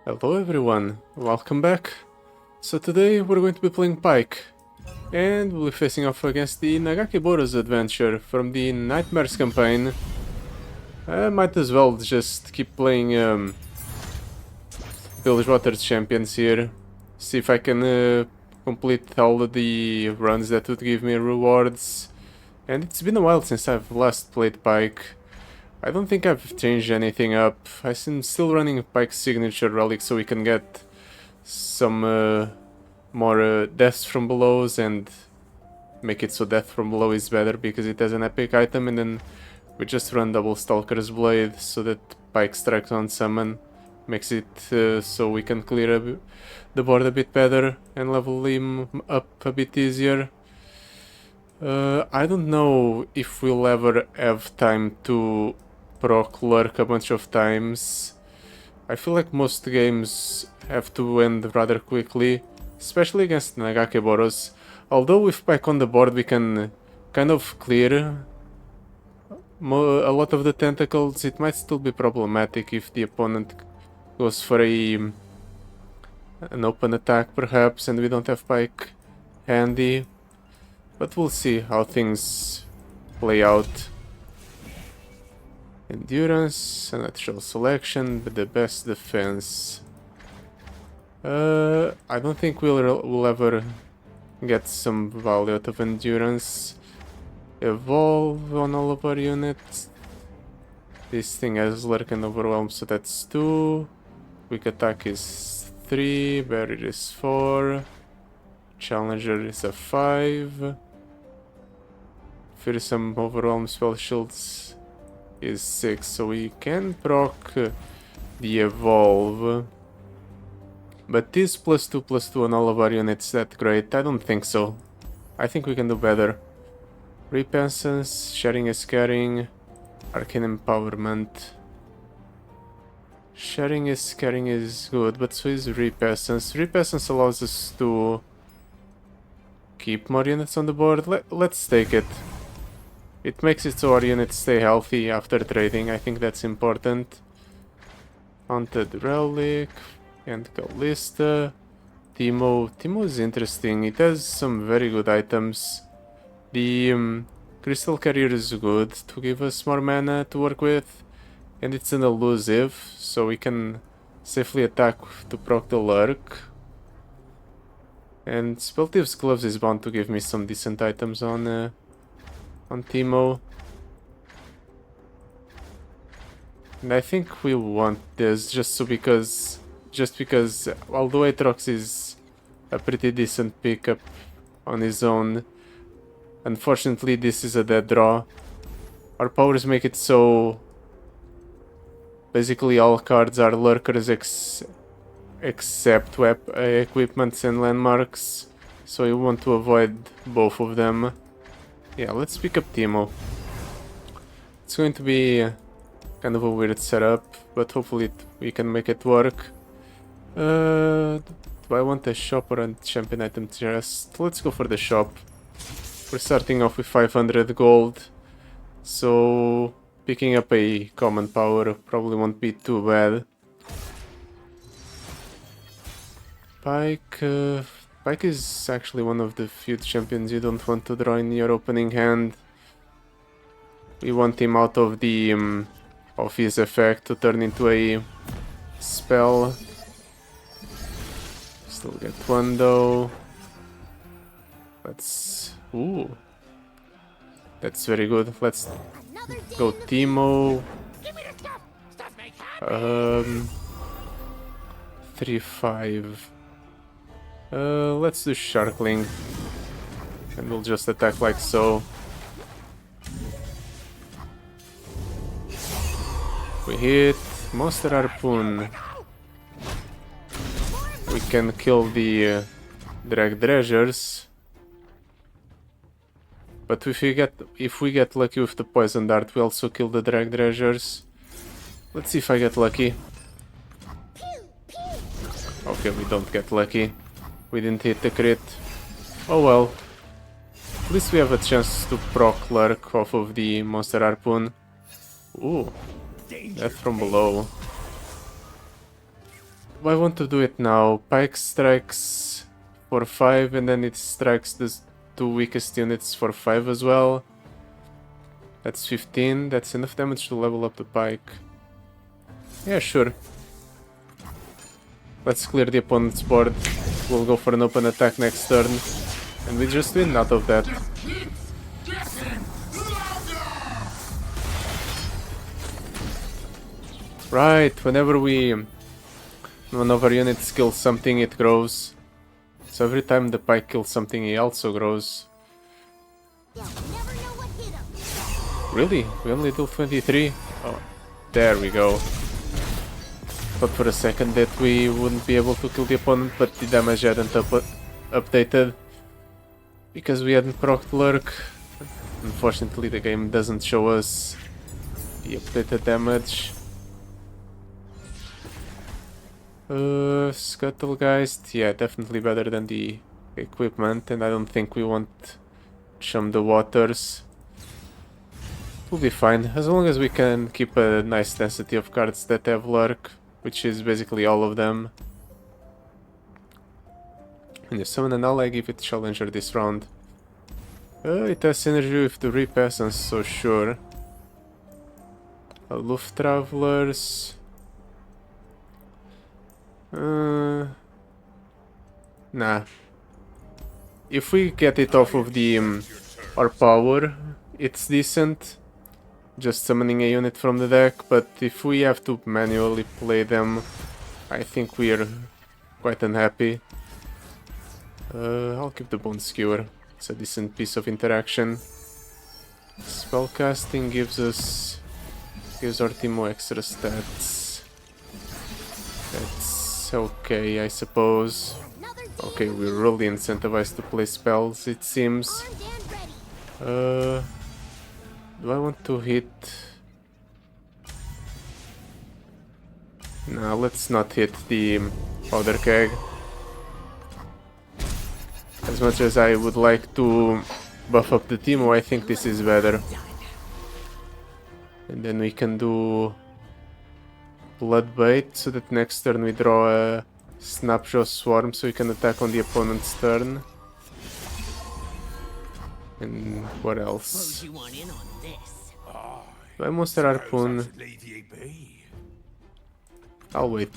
Hello everyone, welcome back. So today we're going to be playing Pyke, and we'll be facing off against the Nagakebouros adventure from the Nightmares campaign. I might as well just keep playing Village Waters Champions here, see if I can complete all of the runs that would give me rewards. And it's been a while since I've last played Pyke. I don't think I've changed anything up. I'm still running Pyke's signature relic so we can get some more deaths from belows and make it so death from below is better because it has an epic item, and then we just run double Stalker's Blade so that Pyke strikes on summon makes it so we can clear the board a bit better and level him up a bit easier. I don't know if we'll ever have time to proc lurk a bunch of times. I feel like most games have to end rather quickly, especially against Nagakebouros. Although with Pyke on the board we can kind of clear a lot of the tentacles, it might still be problematic if the opponent goes for an open attack perhaps and we don't have Pyke handy. But we'll see how things play out. Endurance, a natural selection, but the best defense. I don't think we'll ever get some value out of endurance. Evolve on all of our units. This thing has lurk and overwhelm, so that's 2. Quick attack is 3, barrier is 4. Challenger is a 5. Fearsome overwhelm spell shields is 6, so we can proc the evolve. But is +2/+2 on all of our units that great? I don't think so. I think we can do better. Repentance, sharing is caring, arcane empowerment. Sharing is caring is good, but so is repentance. Repentance allows us to keep more units on the board. Let's take it. It makes it so our units stay healthy after trading. I think that's important. Haunted Relic and Callista. Timo is interesting. It has some very good items. The Crystal Carrier is good to give us more mana to work with. And it's an elusive, so we can safely attack to proc the lurk. And Spellthief's Gloves is bound to give me some decent items on Timo. And I think we want this just because although Aatrox is a pretty decent pickup on his own, unfortunately this is a dead draw. Our powers make it so basically all cards are lurkers except equipments and landmarks, so we want to avoid both of them. Yeah, let's pick up Timo. It's going to be kind of a weird setup, but hopefully we can make it work. Do I want a shop or a champion item chest? Let's go for the shop. We're starting off with 500 gold, so picking up a common power probably won't be too bad. Pyke is actually one of the few champions you don't want to draw in your opening hand. We want him out of the of his effect to turn into a spell. Still get one though. Ooh. That's very good. Let's go Timo. 3-5. Let's do Sharkling. And we'll just attack like so. We hit Monster Harpoon. We can kill the Drag Dredgers. But if we get lucky with the Poison Dart, we also kill the Drag Dredgers. Let's see if I get lucky. Okay, we don't get lucky. We didn't hit the crit. Oh well. At least we have a chance to proc lurk off of the Monster Harpoon. Ooh. Death from below. I want to do it now. Pyke strikes for 5 and then it strikes the 2 weakest units for 5 as well. That's 15. That's enough damage to level up the Pyke. Yeah, sure. Let's clear the opponent's board. We'll go for an open attack next turn. And we just win out of that. Right, whenever one of our units kills something, it grows. So every time the Pyke kills something, he also grows. Really? We only do 23? Oh, there we go. Thought for a second that we wouldn't be able to kill the opponent, but the damage hadn't updated. Because we hadn't procced Lurk. Unfortunately, the game doesn't show us the updated damage. Scuttlegeist, yeah, definitely better than the equipment, and I don't think we won't chum the waters. We'll be fine, as long as we can keep a nice density of cards that have Lurk, which is basically all of them. When you summon an ally, give it Challenger this round. It has synergy with the Repassance, so sure. Aloof Travelers. Nah. If we get it off of the our power, it's decent. Just summoning a unit from the deck, but if we have to manually play them, I think we're quite unhappy. I'll keep the Bone Skewer. It's a decent piece of interaction. Spellcasting gives our team extra stats. That's okay, I suppose. Okay, we're really incentivized to play spells, it seems. Do I want to hit? No, let's not hit the powder keg. As much as I would like to buff up the Teemo, I think this is better. And then we can do Bloodbait, so that next turn we draw a Snapshot Swarm, so we can attack on the opponent's turn. And what else? My Monster Harpoon. I'll wait.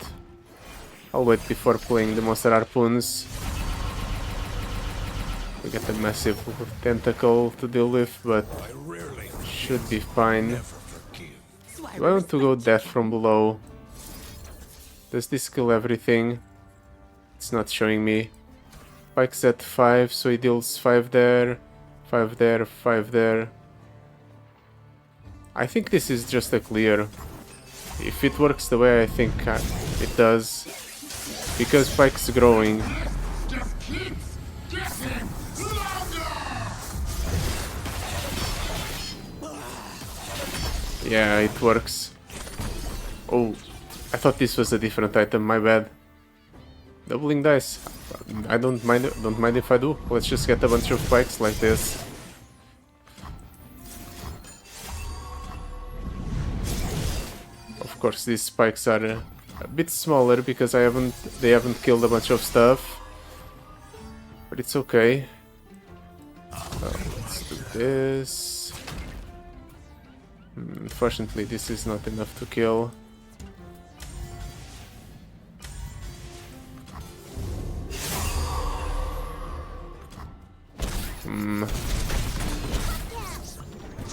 I'll wait before playing the Monster Harpoons. We get a massive tentacle to deal with, but should be fine. Do I want to go Death from Below? Does this kill everything? It's not showing me. Pyke's at 5, so he deals 5 there, 5 there, 5 there. I think this is just a clear. If it works the way I think it does. Because Pyke's growing. Yeah, it works. Oh, I thought this was a different item, my bad. Doubling dice. I don't mind if I do. Let's just get a bunch of Pykes like this. Of course, these Pykes are a bit smaller because they haven't killed a bunch of stuff. But it's okay. Let's do this. Unfortunately, this is not enough to kill.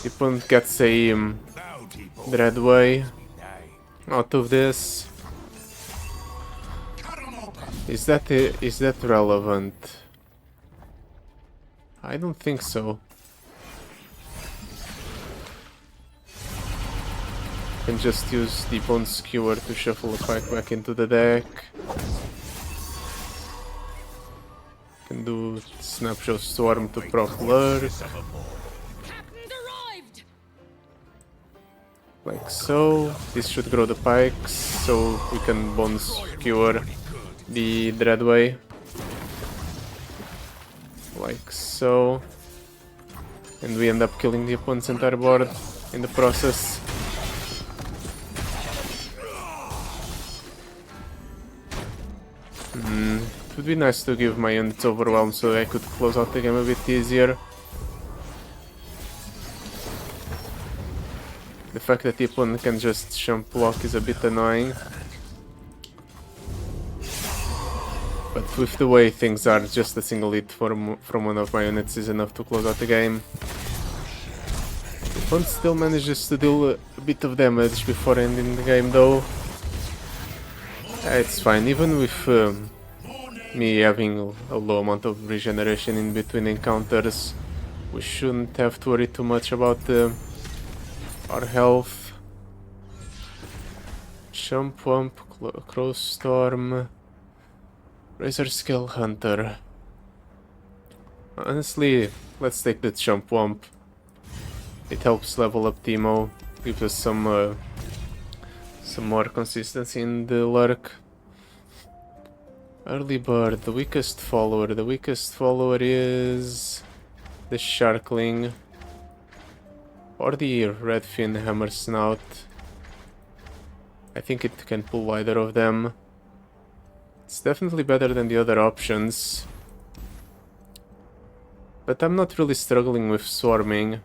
The opponent gets a Dreadway out of this. Is that relevant? I don't think so. Can just use the Bone Skewer to shuffle a Pyke back into the deck. Can do Snapshot Storm to proc Lurk. Like so. This should grow the Pykes, so we can Bone Skewer the Dreadway. Like so. And we end up killing the opponent's entire board in the process. It would be nice to give my units overwhelm so I could close out the game a bit easier. The fact that the opponent can just jump block is a bit annoying. But with the way things are, just a single hit from one of my units is enough to close out the game. The opponent still manages to deal a bit of damage before ending the game though. It's fine, even with me having a low amount of regeneration in between encounters, we shouldn't have to worry too much about our health. Jump Wump, Crow Storm, Razor Scale Hunter. Honestly, let's take the Jump Wump. It helps level up Teemo, gives us some more consistency in the lurk. Early Bird, the weakest follower. The weakest follower is the Sharkling or the Redfin Hammer Snout. I think it can pull either of them. It's definitely better than the other options. But I'm not really struggling with swarming.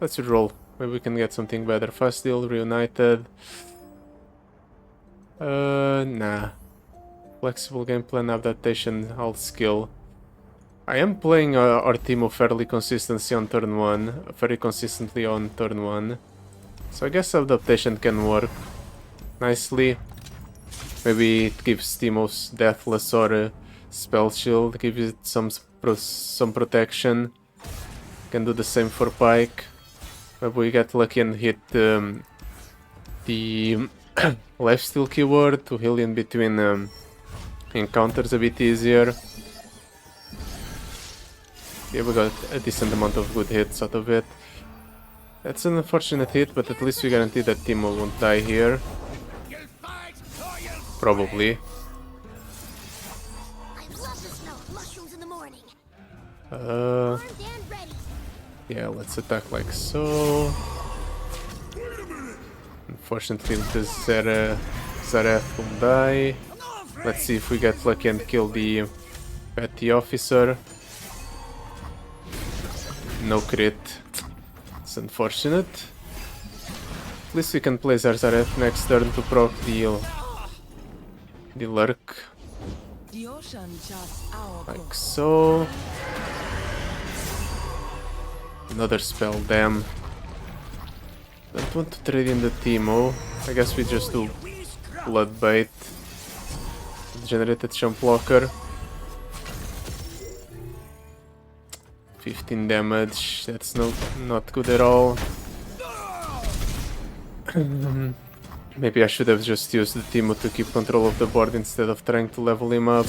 Let's roll. Maybe we can get something better. Fast Deal, Reunited. Nah. Flexible game plan adaptation, I'll skill. I am playing our Teemo fairly consistently on turn 1. So I guess adaptation can work nicely. Maybe it gives Teemo's Deathless or Spell Shield, gives it some protection. Can do the same for Pyke. Maybe we get lucky and hit the lifesteal keyword to heal in between encounters a bit easier. Yeah, we got a decent amount of good hits out of it. That's an unfortunate hit, but at least we guarantee that Teemo won't die here. Probably. Yeah, let's attack like so. Unfortunately, the Zareth will die. Let's see if we get lucky and kill the petty officer. No crit. It's unfortunate. At least we can play Zareth next turn to proc the lurk. Like so. Another spell, damn. Don't want to trade in the Teemo. I guess we just do Bloodbait. Generated Jump Blocker. 15 damage, that's not good at all. Maybe I should have just used the Teemo to keep control of the board instead of trying to level him up.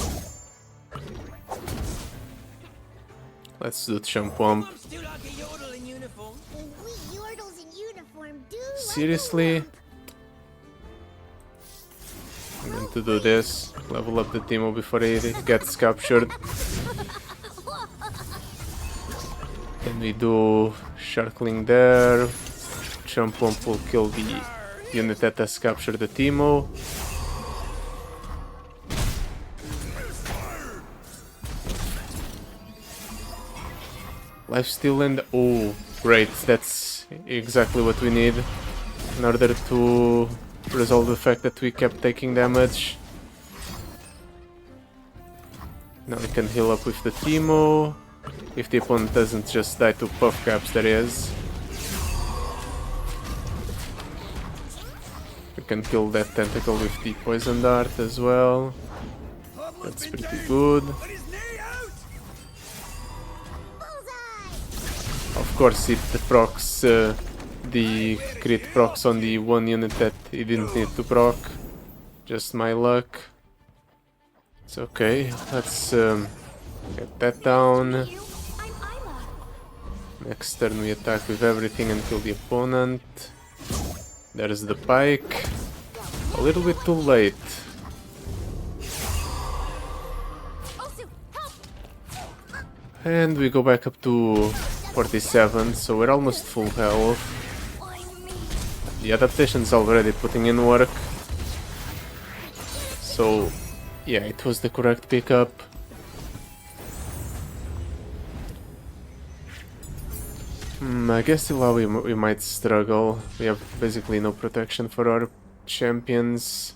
Let's do Jump Wump. Seriously? I'm going to do this. Level up the Teemo before he gets captured. Then we do Sharkling there. Jump Wump will kill the unit that has captured the Teemo. Lifesteal and... oh, great. That's exactly what we need in order to resolve the fact that we kept taking damage. Now we can heal up with the Teemo. If the opponent doesn't just die to puff caps, that is. We can kill that tentacle with the poison dart as well. That's pretty good. Of course it procs the crit procs on the one unit that he didn't need to proc. Just my luck. It's okay, let's get that down. Next turn we attack with everything and kill the opponent. There's the Pyke. A little bit too late. And we go back up to 47, so we're almost full health. The adaptation's already putting in work. So Yeah, it was the correct pickup. I guess Illaoi we might struggle. We have basically no protection for our champions.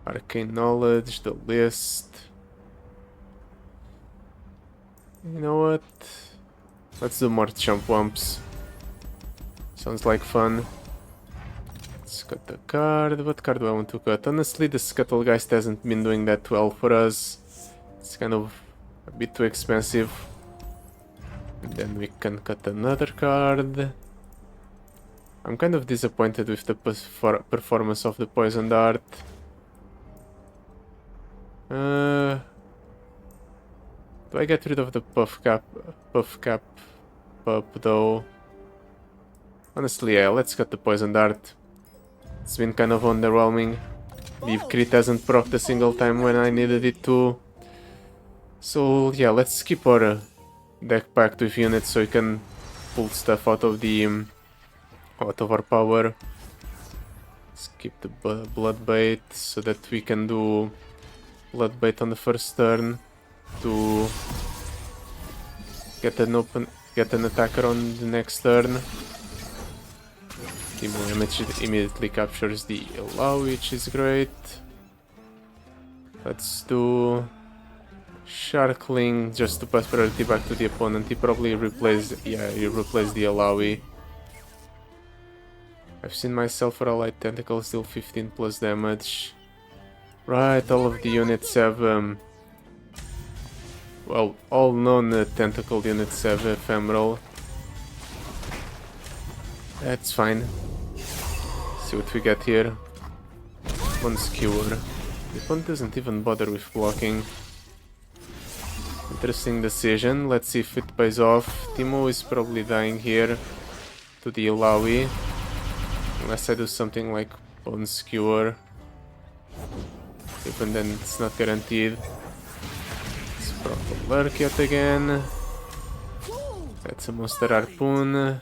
Arcane knowledge, the list. You know what? Let's do more chump wumps. Sounds like fun. Let's cut the card. What card do I want to cut? Honestly, the Scuttlegeist hasn't been doing that well for us. It's kind of a bit too expensive. And then we can cut another card. I'm kind of disappointed with the performance of the Poison Dart. Do I get rid of the puff cap pup though? Honestly, yeah, let's cut the Poison Dart. It's been kind of underwhelming. The crit hasn't procced a single time when I needed it to. So yeah, let's keep our deck packed with units so we can pull stuff out of the out of our power. Let's keep the blood bait so that we can do blood bait on the first turn to get an attacker on the next turn. Team immediately captures the Illaoi, which is great. Let's do Sharkling just to pass priority back to the opponent. He probably replaced the Illaoi. I've seen myself for allied tentacles deal 15 plus damage. Right, all of the units have well, all non-tentacle units have ephemeral. That's fine. See what we get here. One skewer. The opponent doesn't even bother with blocking. Interesting decision. Let's see if it pays off. Teemo is probably dying here to the Illaoi. Unless I do something like Bone Skewer. Even then it's not guaranteed. Let's proc the Lurk yet again. That's a Monster Harpoon.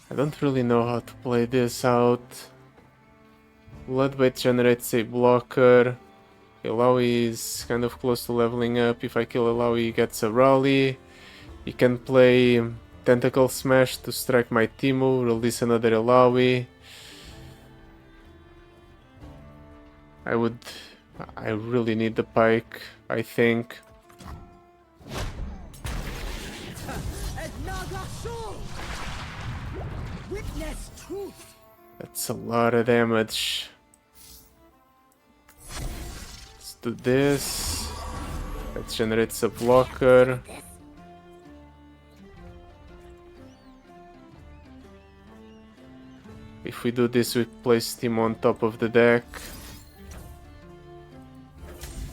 I don't really know how to play this out. Bloodbait generates a blocker. Illaoi is kind of close to leveling up. If I kill Illaoi, he gets a rally. He can play Tentacle Smash to strike my Teemo, release another Illaoi. I really need the Pyke, I think. That's a lot of damage. Let's do this. That generates a blocker. If we do this, we place Teemo on top of the deck.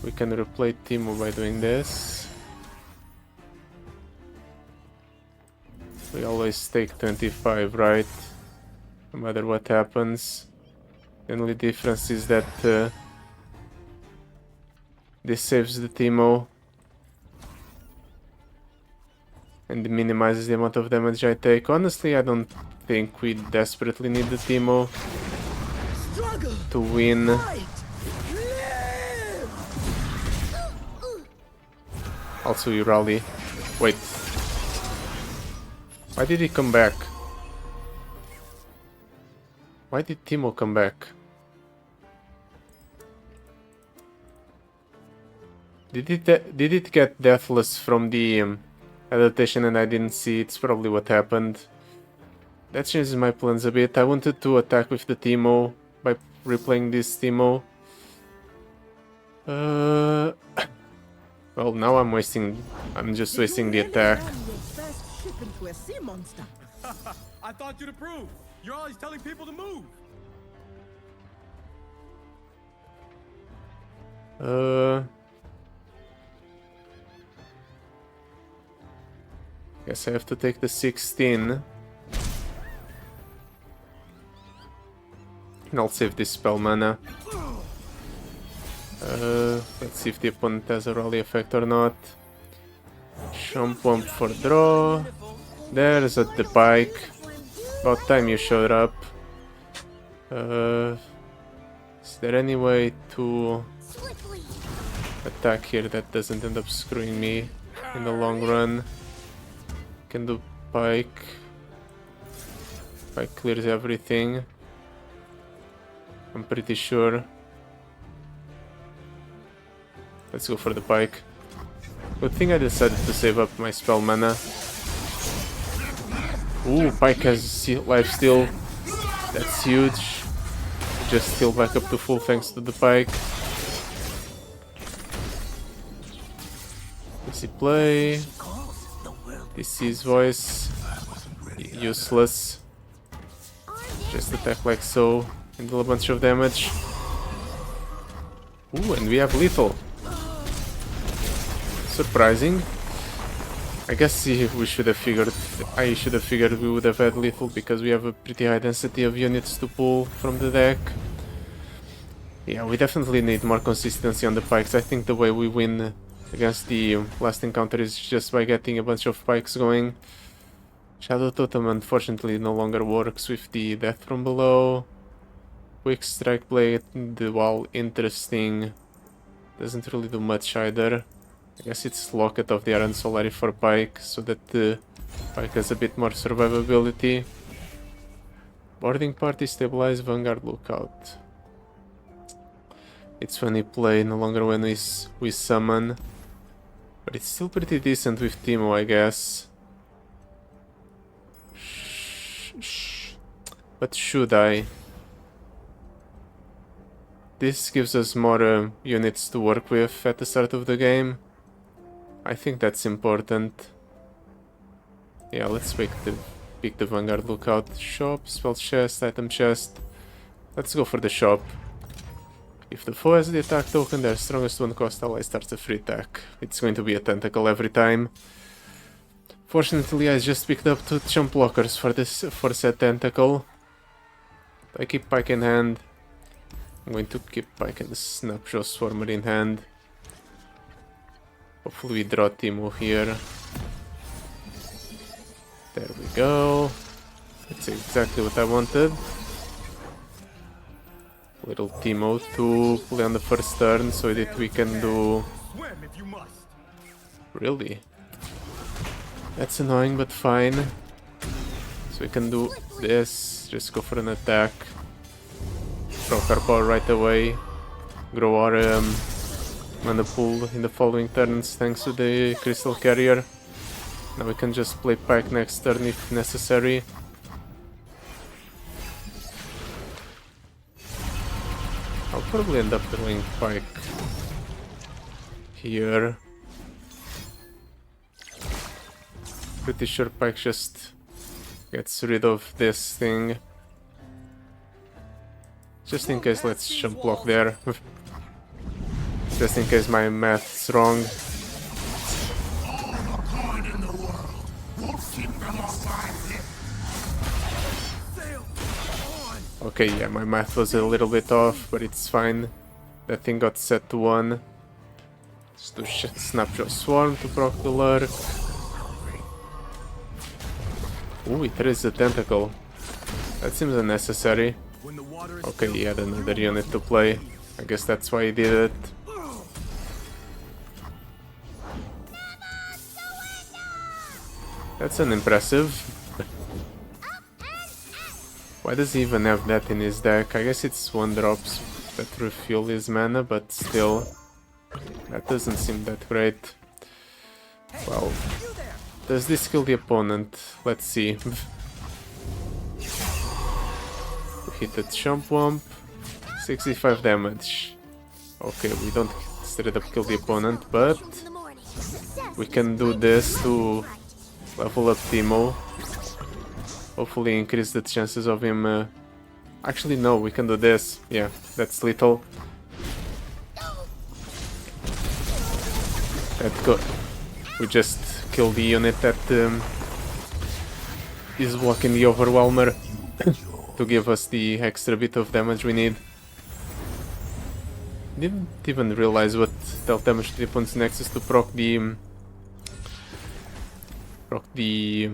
We can replay Teemo by doing this. We always take 25, right? No matter what happens. The only difference is that this saves the Teemo and minimizes the amount of damage I take. Honestly, I don't think we desperately need the Teemo to win. Also, you rally. Wait. Why did he come back? Why did Teemo come back? Did it get deathless from the adaptation and I didn't see? It's probably what happened. That changes my plans a bit. I wanted to attack with the Teemo by replaying this Teemo. Well, now I'm just wasting the attack. I thought you'd approve. You're always telling people to move. Guess I have to take the 16. And I'll save this spell mana. Let's see if the opponent has a rally effect or not. Jump pump for draw. There's at the Pyke. About time you showed up. Is there any way to attack here that doesn't end up screwing me in the long run? Can do Pyke. Pyke clears everything. I'm pretty sure. Let's go for the Pyke. Good thing I decided to save up my spell mana. Ooh, Pyke has lifesteal. That's huge. Just heal back up to full thanks to the Pyke. Easy play. DC's voice. Useless. Just attack like so and deal a bunch of damage. Ooh, and we have lethal. Surprising. I guess we should have figured. I should have figured we would have had lethal because we have a pretty high density of units to pull from the deck. Yeah, we definitely need more consistency on the Pykes. I think the way we win against the last encounter is just by getting a bunch of Pykes going. Shadow Totem unfortunately no longer works with the death from below. Quick Strike Blade, while interesting, doesn't really do much either. I guess it's Locket of the Iron Solari for Pyke, so that the Pyke has a bit more survivability. Boarding Party, Stabilize, Vanguard, Lookout. It's funny play, no longer when we summon. But it's still pretty decent with Teemo, I guess. But should I? This gives us more units to work with at the start of the game. I think that's important. Yeah, let's pick the Vanguard Lookout. Shop, Spell Chest, Item Chest. Let's go for the shop. If the foe has the attack token, their strongest one cost ally starts a free attack. It's going to be a tentacle every time. Fortunately, I just picked up 2 jump blockers for said tentacle. I keep Pyke in hand. I'm going to keep Pyke and the Snapshot Swarmer in hand. Hopefully we draw Teemo here. There we go. That's exactly what I wanted. Little Teemo to play on the first turn so that we can do... Really? That's annoying, but fine. So we can do this, just go for an attack. Proc our power right away. Grow our mana pool in the following turns thanks to the Crystal Carrier. Now we can just play Pyke next turn if necessary. I'll probably end up playing Pyke here. Pretty sure Pyke just gets rid of this thing. Just in case, let's jump block there. Just in case my math's wrong. Okay, yeah, my math was a little bit off, but it's fine. That thing got set to 1. Just do Snapshot Swarm to proc the Lurk. Ooh, it is a tentacle. That seems unnecessary. Okay, he had another unit to play. I guess that's why he did it. That's unimpressive. Why does he even have that in his deck? I guess it's 1 drops that refuel his mana, but still. That doesn't seem that great. Well, does this kill the opponent? Let's see. Hit a Chomp Womp. 65 damage. Okay, we don't straight up kill the opponent, but we can do this to level up Teemo. Hopefully increase the chances of him... Actually, no, we can do this. Yeah, that's lethal. That's good. We just killed the unit that is blocking the Overwhelmer to give us the extra bit of damage we need. Didn't even realize what dealt damage to the opponent's Nexus to proc the proc the...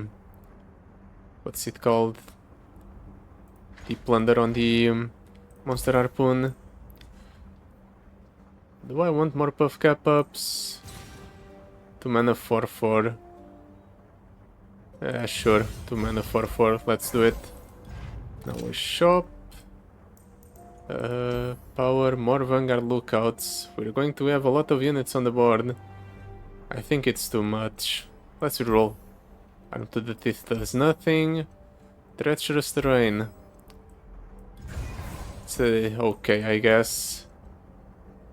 what's it called? The plunder on the monster harpoon. Do I want more puff cap ups? 2 mana 4/4. Sure, 2 mana 4/4, let's do it. Now we shop. Power, more Vanguard lookouts. We're going to have a lot of units on the board. I think it's too much. Let's reroll. Arm to the Teeth does nothing. Treacherous Terrain. It's okay, I guess.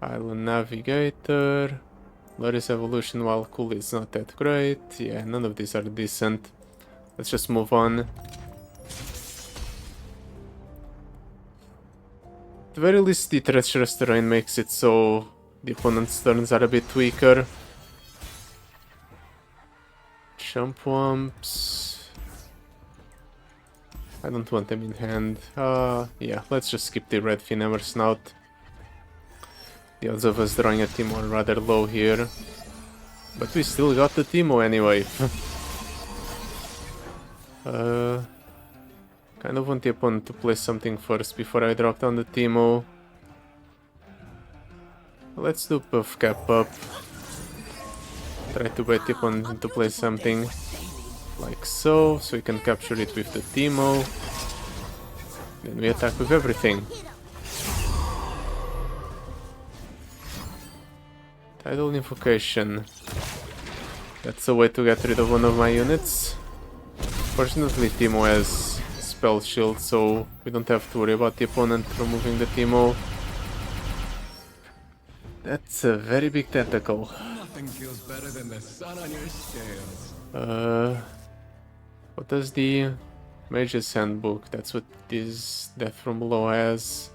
Island Navigator. Loris Evolution, while cool, is not that great. Yeah, none of these are decent. Let's just move on. At the very least, the Treacherous Terrain makes it so the opponent's turns are a bit weaker. Chump Wumps. I don't want them in hand. Yeah, let's just skip the Red Fin Hammer Snout. The odds of us drawing a Teemo are rather low here. But we still got the Teemo anyway. Kind of want the opponent to play something first before I drop down the Teemo. Let's do Puff Cap up. Try to bait the opponent to play something like so we can capture it with the Teemo. Then we attack with everything. Tidal Invocation. That's a way to get rid of one of my units. Fortunately, Teemo has Spell Shield, so we don't have to worry about the opponent removing the Teemo. That's a very big tentacle. Nothing feels better than the sun on your scales. What does the Mage's Handbook? That's what this Death from Below has.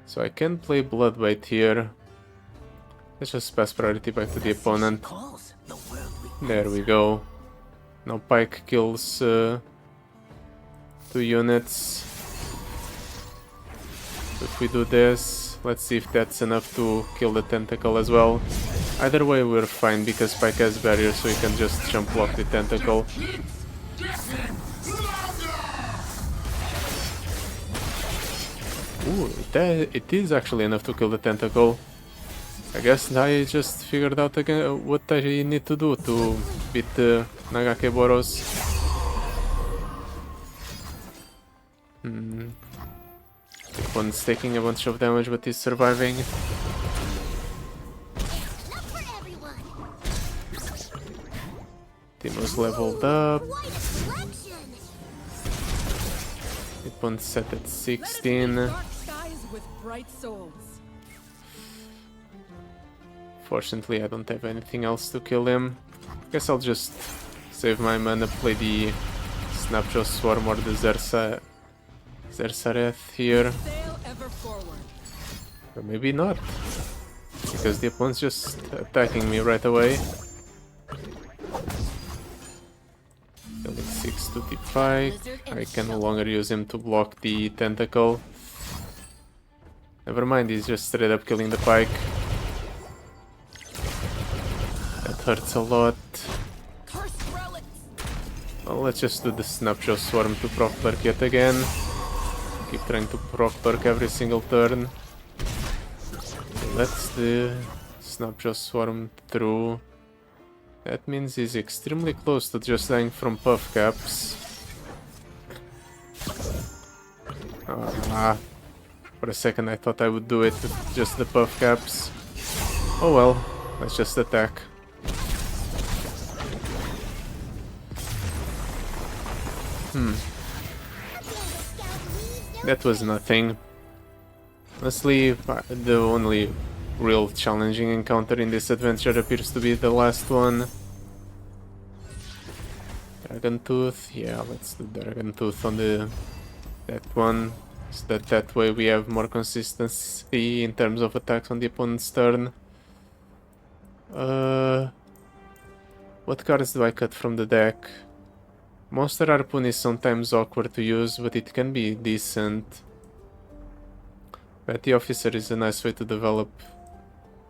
So I can play Bloodbait here. Let's just pass priority back to the opponent. There we go. Now Pyke kills 2 units. If we do this, let's see if that's enough to kill the tentacle as well. Either way we're fine because Pyke has barrier, so he can just jump block the tentacle. Ooh, it is actually enough to kill the tentacle. I guess I just figured out again what I need to do to beat Nagakebouros. The one's taking a bunch of damage, but he's surviving. Teemo's leveled up. It one's set at 16. Fortunately, I don't have anything else to kill him. Guess I'll just save my mana, play the Snapshot Swarm or the Zersareth here. Or maybe not, because the opponent's just attacking me right away. Killing 6 to the Pyke. I can no longer use him to block the tentacle. Never mind, he's just straight up killing the Pyke. Hurts a lot. Well, let's just do the Snapshot Swarm to proc perk yet again. Keep trying to proc perk every single turn. Let's do Snapshot Swarm through. That means he's extremely close to just dying from puff caps. For a second I thought I would do it with just the puff caps. Oh well, let's just attack. That was nothing. Honestly, the only real challenging encounter in this adventure appears to be the last one. Dragon Tooth, yeah, let's do Dragon Tooth on that one, so that way we have more consistency in terms of attacks on the opponent's turn. What cards do I cut from the deck? Monster Harpoon is sometimes awkward to use, but it can be decent. Petty Officer is a nice way to develop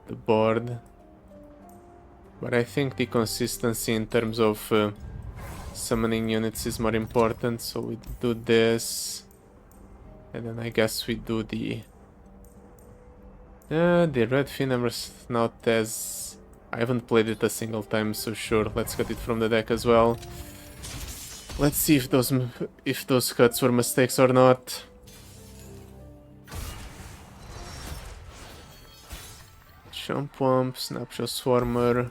the board. But I think the consistency in terms of Summoning units is more important, so we do this. And then I guess we do the red Finamers not as... I haven't played it a single time, so sure, let's cut it from the deck as well. Let's see if those cuts were mistakes or not. Jump Wump, Snapshot Swarmer.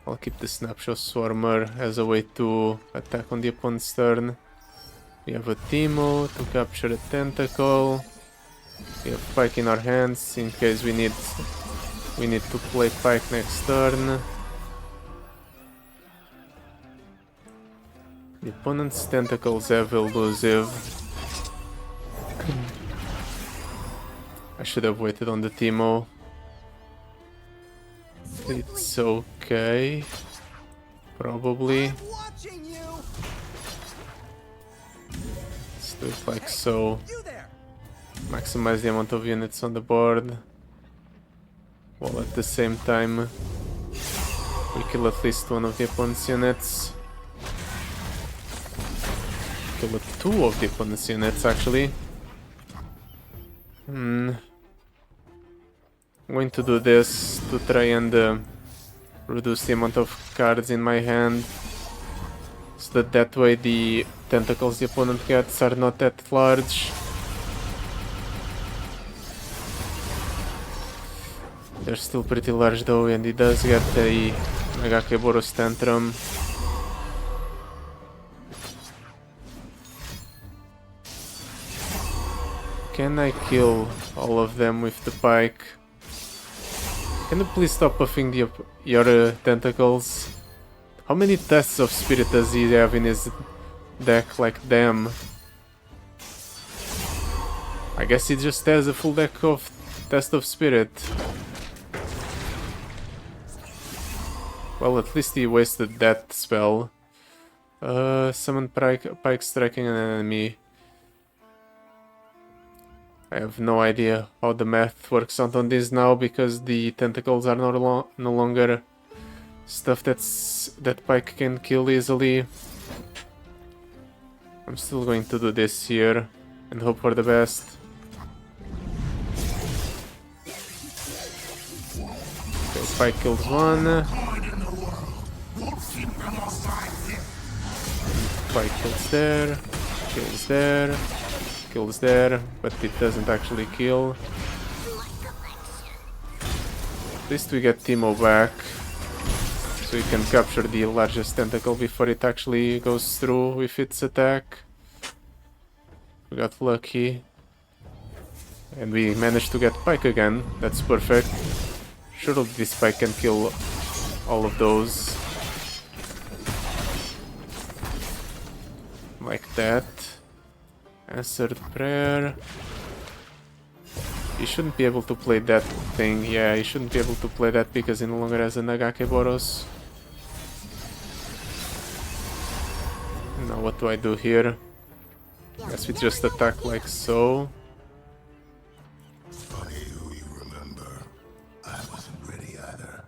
I'll keep the Snapshot Swarmer as a way to attack on the opponent's turn. We have a Teemo to capture a Tentacle. We have Pyke in our hands in case we need to play Pyke next turn. The opponent's Tentacles have elusive. I should have waited on the Teemo. It's okay. Probably. Let's do it like so. Maximize the amount of units on the board. While at the same time we kill at least one of the opponent's units. Kill two of the opponent's units actually. I'm going to do this to try and reduce the amount of cards in my hand, so that way the tentacles the opponent gets are not that large. They're still pretty large though, and he does get a Nagakebouros Tantrum. Can I kill all of them with the Pyke? Can you please stop buffing your tentacles? How many tests of spirit does he have in his deck? Like, damn. I guess he just has a full deck of test of spirit. Well, at least he wasted that spell. Summon Pyke striking an enemy. I have no idea how the math works out on this now, because the tentacles are no longer stuff that Pyke can kill easily. I'm still going to do this here and hope for the best. Okay, Pyke kills one. Pyke kills there, kills there. Kills there, but it doesn't actually kill. At least we get Teemo back, so we can capture the largest tentacle before it actually goes through with its attack. We got lucky. And we managed to get Pyke again, that's perfect. Surely this Pyke can kill all of those. Like that. Answered prayer. He shouldn't be able to play that thing. Yeah, he shouldn't be able to play that because he no longer has a Nagakebouros. Now what do I do here? Guess we just attack like so. Funny who you remember. I wasn't ready either.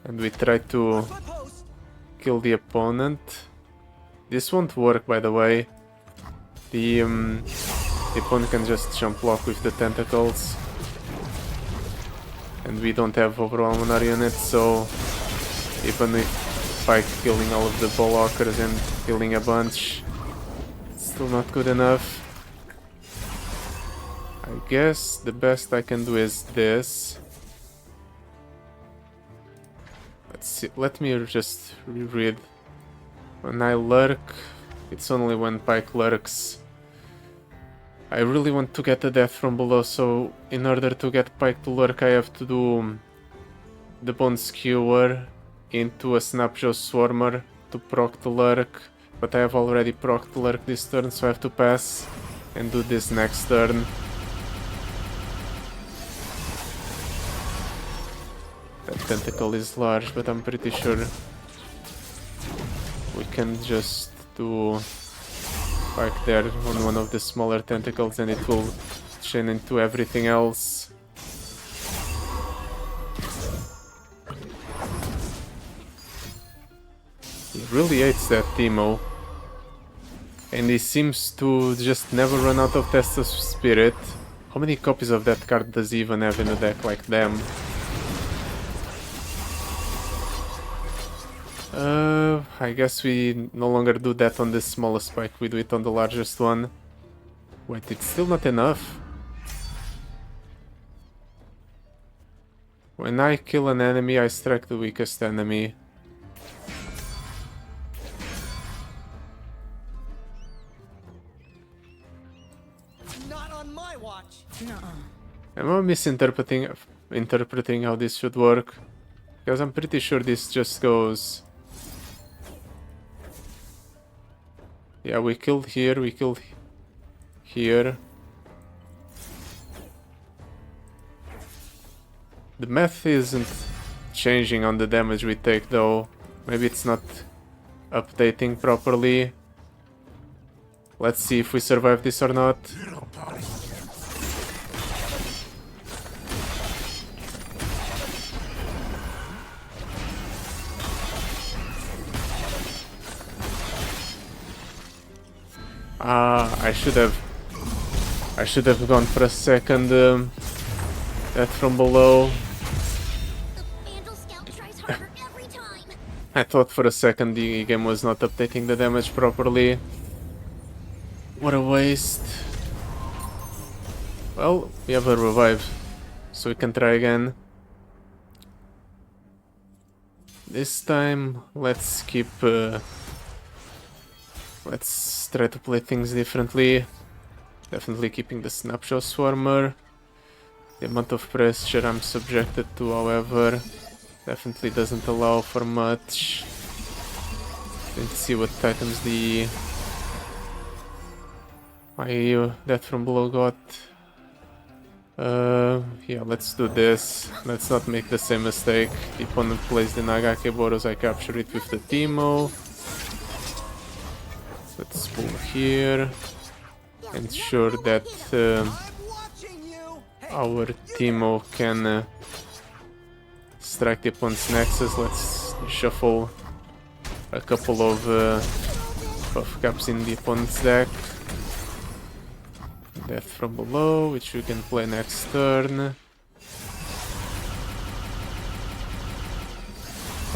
And we try to kill the opponent. This won't work, by the way. The opponent can just jump block with the tentacles. And we don't have overwhelm on our unit, so even with Pyke killing all of the blockers and killing a bunch, it's still not good enough. I guess the best I can do is this. Let's see, let me just reread. When I lurk, it's only when Pyke lurks. I really want to get the death from below, so in order to get Pyke to lurk I have to do the Bone Skewer into a Snapshot Swarmer to proc the lurk, but I have already proc the lurk this turn, so I have to pass and do this next turn. That tentacle is large, but I'm pretty sure we can just do Pyke there on one of the smaller tentacles and it will chain into everything else. He really hates that Teemo. And he seems to just never run out of Test of Spirit. How many copies of that card does he even have in a deck like them? I guess we no longer do that on this smallest Pyke, we do it on the largest one. Wait, it's still not enough? When I kill an enemy, I strike the weakest enemy. Not on my watch. Am I interpreting how this should work? Because I'm pretty sure this just goes... Yeah, we killed here, we killed here. The math isn't changing on the damage we take though. Maybe it's not updating properly. Let's see if we survive this or not. I should have gone for a second that from below. I thought for a second the game was not updating the damage properly. What a waste. Well, we have a revive, so we can try again. This time, let's keep... let's try to play things differently. Definitely keeping the Snapshot Swarmer. The amount of pressure I'm subjected to, however, definitely doesn't allow for much. Let's see what items the... that from below got. Yeah, let's do this. Let's not make the same mistake. The opponent plays the Nagakebouros, I capture it with the Teemo. Let's pull here. Ensure that our Teemo can strike the opponent's Nexus. Let's shuffle a couple of buff caps in the opponent's deck. Death from below, which we can play next turn.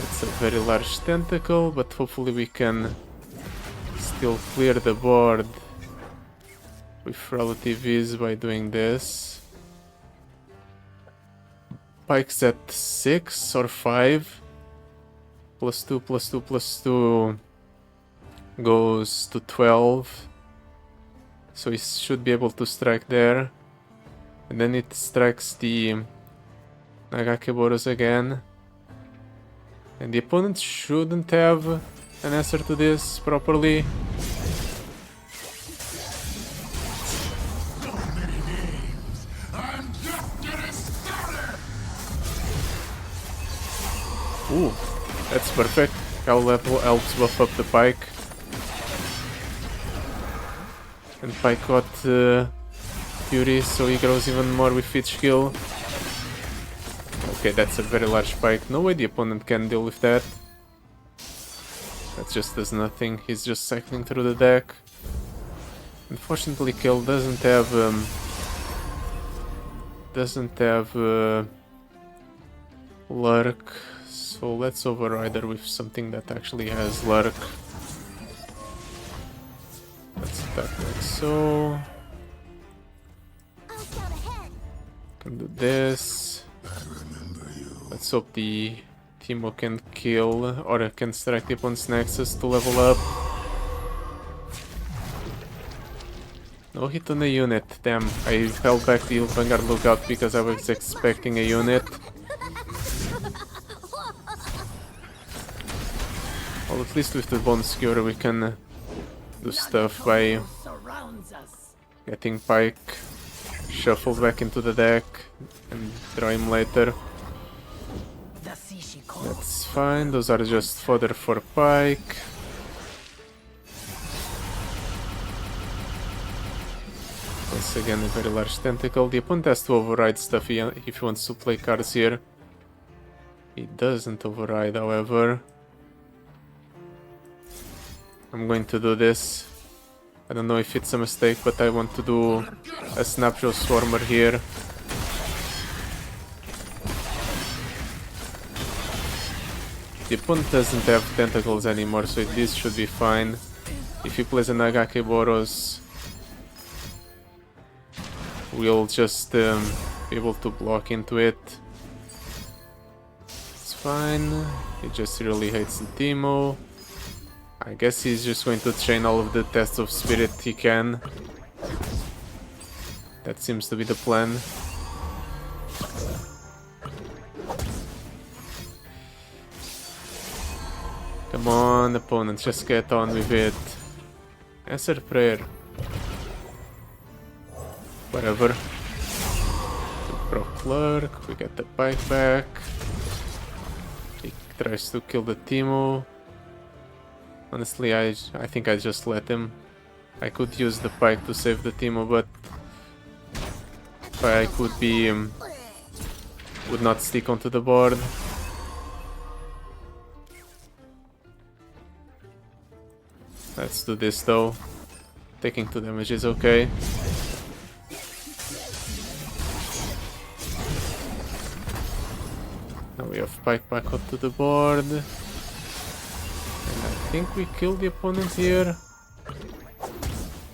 It's a very large tentacle, but hopefully we can still clear the board with relative ease by doing this. Pyke's at 6 or 5. +2, +2, +2 goes to 12. So he should be able to strike there. And then it strikes the Nagakebouros again. And the opponent shouldn't have an answer to this properly. Ooh, that's perfect. Cal level helps buff up the Pyke. And Pyke got Fury, so he grows even more with each kill. Okay, that's a very large Pyke. No way the opponent can deal with that. That just does nothing. He's just cycling through the deck. Unfortunately, Cal doesn't have Lurk. So let's override her with something that actually has Lurk. Let's attack like so. Can do this. Let's hope the Teemo can kill or can strike the opponent's Nexus to level up. No hit on a unit. Damn, I held back the Vanguard Lookout because I was expecting a unit. Well, at least with the Bone Skewer we can do stuff by getting Pyke shuffled back into the deck and draw him later. That's fine, those are just fodder for Pyke. Once again a very large tentacle. The opponent has to override stuff if he wants to play cards here. He doesn't override, however. I'm going to do this. I don't know if it's a mistake, but I want to do a snapshot swarmer here. The opponent doesn't have tentacles anymore, so this should be fine. If he plays a Nagakebouros, we'll just be able to block into it. It's fine. He just really hates the Teemo. I guess he's just going to chain all of the tests of spirit he can. That seems to be the plan. Come on, opponent, just get on with it. Answer prayer. Whatever. Pro Clerk, we get the Pyke back. He tries to kill the Teemo. Honestly, I think I just let him. I could use the Pyke to save the Teemo, but Pyke would be would not stick onto the board. Let's do this though. Taking 2 damage is okay. Now we have Pyke back onto the board. And I think we killed the opponent here.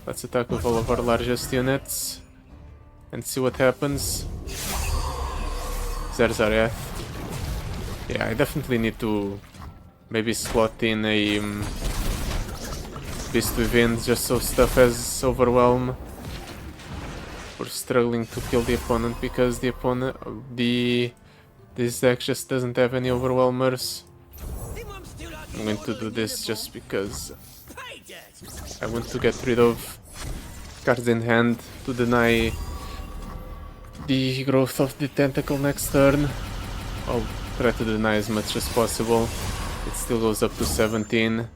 Let's attack with all of our largest units and see what happens. There's our Wrath. Yeah, I definitely need to maybe slot in a Beast Within just so stuff has Overwhelm. We're struggling to kill the opponent because the opponent, this deck just doesn't have any Overwhelmers. I'm going to do this just because I want to get rid of cards in hand to deny the growth of the tentacle next turn. I'll try to deny as much as possible. It still goes up to 17.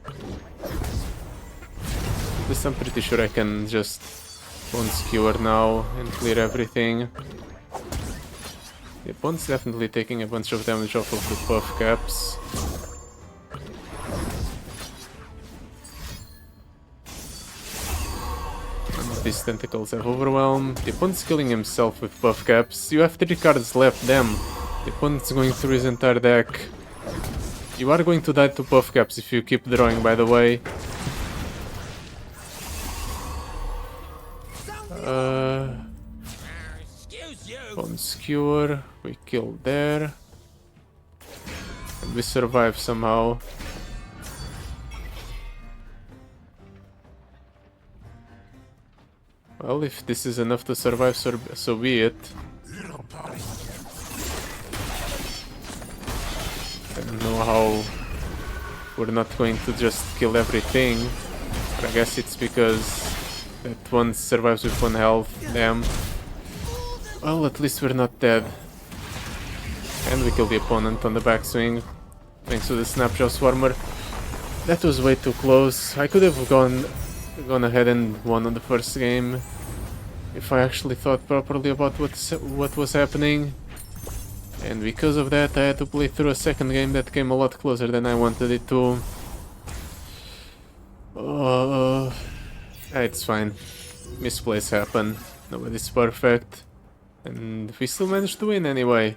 At least I'm pretty sure I can just Bone Skewer now and clear everything. The opponent's definitely taking a bunch of damage off of the buff caps. These tentacles have Overwhelm. The opponent's killing himself with buff caps. You have 3 cards left, damn. The opponent's going through his entire deck. You are going to die to buff caps if you keep drawing, by the way. Bone Skewer, we killed there. And we survive somehow. Well, if this is enough to survive, so be it. I don't know how we're not going to just kill everything. But I guess it's because that one survives with 1 health. Damn. Well, at least we're not dead. And we kill the opponent on the backswing. Thanks to the Snapshot Swarmer. That was way too close. I could have gone ahead and won on the first game if I actually thought properly about what was happening. And because of that I had to play through a second game that came a lot closer than I wanted it to. It's fine. Misplays happen. Nobody's perfect. And we still managed to win anyway.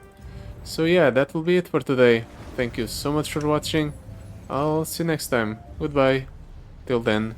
So yeah, that will be it for today. Thank you so much for watching. I'll see you next time. Goodbye. Till then.